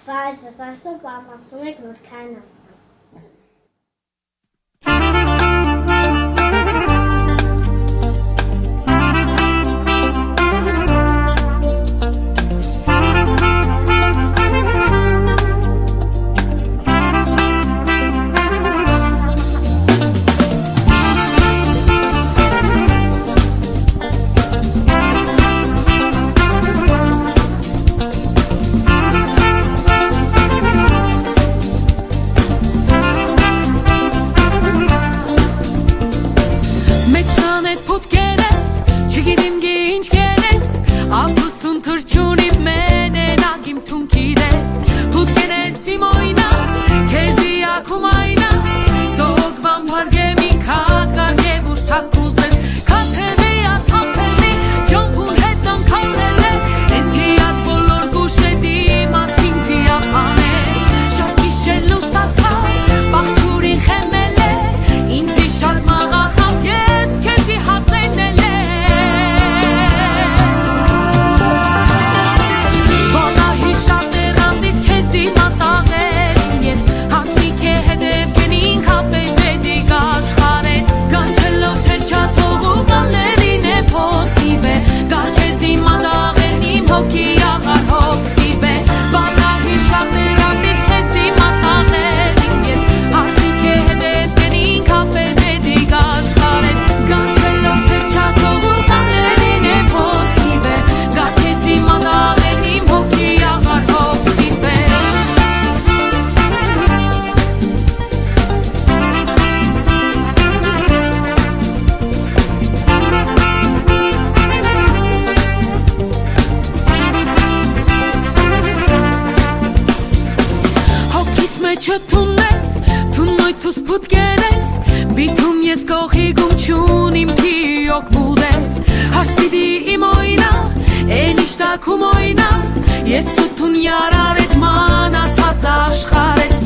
բայց այսօր պատասխանում եք որքան անց։ Թունոյթուս պուտ կերես, բիթում ես կողի գում չունիմ կիոք բուդես, հասպիդի իմ օյնա, են իշտակում օյնա, ես ութուն յարար էտ մանացած աշխարես,